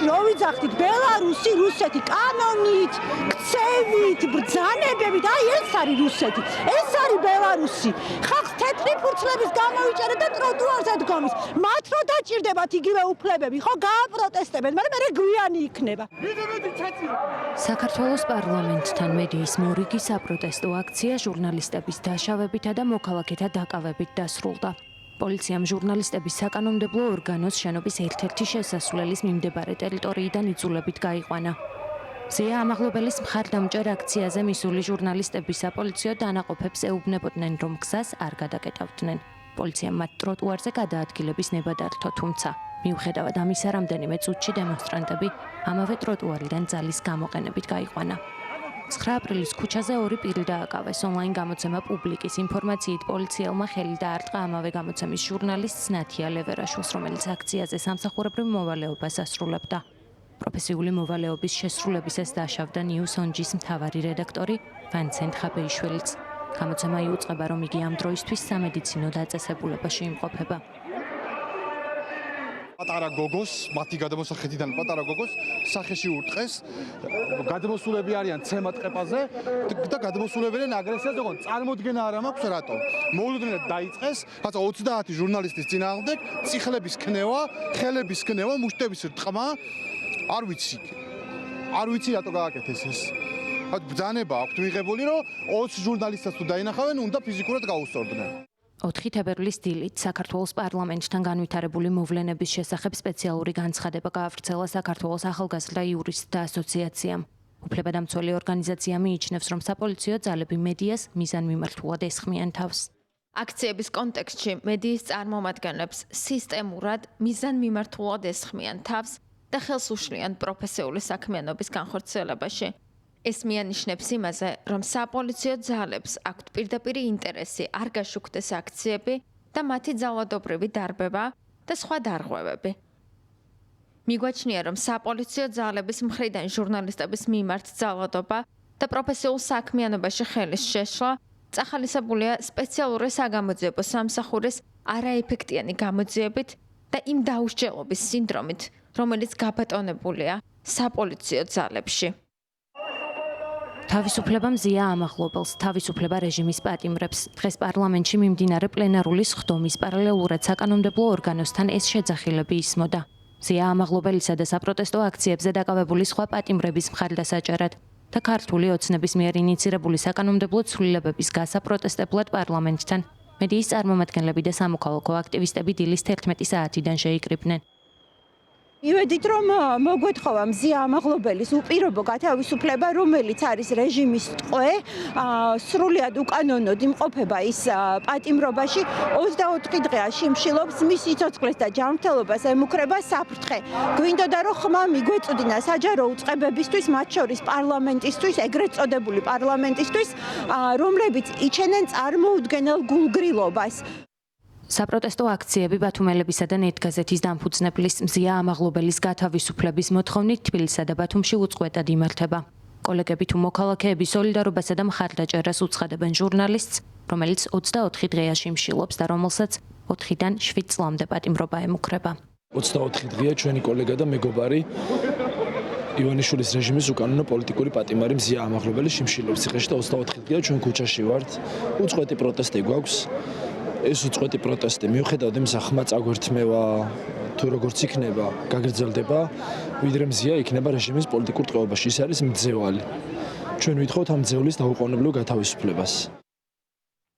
Novizachtit Belarusi, Ruseti, კანონით, ქცევით, ბრძანებებით, აი ეს არის რუსეთი, ეს არის ბელარუსი. ხალხს თეთრი ფურცლების გამოვიჭერეთ და ტროტუარზე დგომის. მათ რო დაჭირდებათ იგივე უფლებები, ხო გააპროტესტებენ, მაგრამ მე გვიანი იქნება. საქართველოს პარლამენტთან მედიის მორიგი საპროტესტო აქცია ჟურნალისტების დაშავებითა და მოქალაქეთა დაკავებით დასრულდა. პოლიციამ ჟურნალისტების საკანონმდებლო ორგანოს შენობის ერთ-ერთი შესასვლელის მიმდებარე ტერიტორიიდან იძულებით გაიყვანა. ზეა ამაღლობელის მხარდამჭერ აქციაზე მისული ჟურნალისტები საპოლიციო დანაყოფებს ეუბნებოდნენ, რომ გზას არ გადაკეტავდნენ. პოლიციამ მათ ტროტუარზე გადაადგილების ნება დართო, თუმცა მიუხედავად ამისა, რამდენიმე წუთში დემონსტრანტები ამავე ტროტუარიდან ძალის გამოყენებით გაიყვანა. 9 აპრილის ქუჩაზე ორი პირი დააკავეს. ონლაინ გამოცემა პუბლიკის ინფორმაციით პოლიციელმა ხელი დაარტყა ამავე გამოცემის ჟურნალისტს ნათია ლევერაშვილს, რომელიც აქციაზე სამსახურებრივ მოვალეობას ასრულებდა. პროფესიული მოვალეობის შესრულებისას დაშავდა News on-ის მთავარი რედაქტორი ვანცენტ ხაბეიშვილიც. გამოცემა იუწყება, რომ იგი ამ დროისთვის სამედიცინო დაწესებულებაში იმყოფება. პატარა გოგოს, მათი გადამოსახედიდან პატარა გოგოს სახეში ურტყეს. გადმოსულები არიან ცემატყეპაზე და გადმოსულებენ აგრესიაზე, თქო, წარმოდგენა არ მაქვს რატო. მოულოდნელად დაიწყეს, რაცა 30 ჟურნალისტის წინააღმდეგ წიხლების ქნევა, ხელების ქნევა, მუშტების რტყმა. არ ვიცი რატო გააკეთეს ეს. ბრძანება აქვთ მიღებული, რომ 20 ჟურნალისტს თუ დაინახავენ, უნდა ფიზიკურად გაუსწორდნენ. 4 თებერვლის დილით საქართველოს პარლამენტთან განვითარებული მოვლენების შესახებ სპეციალური განცხადება გაავრცელა საქართველოს ახალგაზრდა იურისტთა ასოციაციამ. უფლებადამცველი ორგანიზაცია მიიჩნევს, რომ საპოლიციო ძალები მედიას მიზანმიმართულად ესხმიან თავს. აქციების კონტექსტში მედიის წარმომადგენლებს სისტემურად მიზანმიმართულად ესხმიან თავს და ხელს უშლიან პროფესიული საქმიანობის განხორციელებაში. ეს მიანიშნებს იმაზე, რომ საპოლიციო ძალებს აქვთ პირდაპირი ინტერესი არ გაშუქდეს აქციები და მათი ძალადობრივი დარბება და სხვა დარღვევები. მიგვაჩნია, რომ საპოლიციო ძალების მხრიდან ჟურნალისტების მიმართ ძალადობა და პროფესიულ საქმიანობაში ხელის შეშლა წახალისებულია სპეციალური საგამოძიებო სამსახურის არაეფექტიანი გამოძიებით და იმ დაუსჯელობის სინდრომით, რომელიც გაბატონებულია საპოლიციო ძალებში. თავისუფლება მზია ამაღლობელს, თავისუფლება რეჟიმის პატიმრებს. დღეს პარლამენტში მიმდინარე პლენარული სხდომის პარალელურად საკანონმდებლო ორგანოსთან ეს შეძახილები ისმოდა. მზია ამაღლობელისა და საპროტესტო აქციებზე დაკავებული სხვა პატიმრების მხარდასაჭერად და ქართული ოცნების მიერ ინიცირებული საკანონმდებლო ცვლილებების გასაპროტესტებლად პარლამენტთან მედიის წარმომადგენლები და სამოქალაქო აქტივისტები დილის 11 საათიდან შეიკრიბნენ. მივედით, რომ მოგვეთხოვა მზია ამაღლობელის უპირობო გათავისუფლება, რომელიც არის რეჟიმის ტყვე, სრულიად უკანონოდ იმყოფება ის პატიმრობაში, 24 დღეა შიმშილობს, მის სიცოცხლეს და ჯანმრთელობას ემუქრება საფრთხე. გვინდოდა, რომ ხმა მიგვეწოდინა საჯარო უწყებებისთვის, მათ შორის პარლამენტისთვის, ეგრეთ წოდებული პარლამენტისთვის, რომლებიც იჩენენ წარმოუდგენელ გულგრილობას. საპროტესტო აქციები ბათუმელებისა და ნეტგაზეთის დამფუძნებლის მზია ამაღლობელის გათავისუფლების მოთხოვნით თბილისსა და ბათუმში უწყვეტად იმართება. კოლეგები თუ მოქალაქეები სოლიდარობასა და მხარდაჭერას უცხადებენ ჟურნალისტს, რომელიც 24 დღეა შიმშილობს და რომელსაც 4-დან 7 წლამდე პატიმრობა ემუქრება. 24 დღეა ჩვენი კოლეგა და მეგობარი ივანიშვილის რეჟიმის უკანონო პოლიტიკური პატიმარი მზია ამაღლობელი შიმშილობს ციხეში და 24 დღეა ჩვენ ქუჩაში ვართ. უწყვეტი პროტესტი გვაქვს. ეს უწყვეტი პროტესტი მიუხედავად იმისა, ხმა წაგვერთმევა თუ როგორც იქნება, გაგრძელდება, ვიდრე მზია იქნება რეჟიმის პოლიტიკურ ტყვეობაში. ის არის მძევალი. ჩვენ ვითხოვთ ამ მძევლის დაუყოვნებლივ გათავისუფლებას.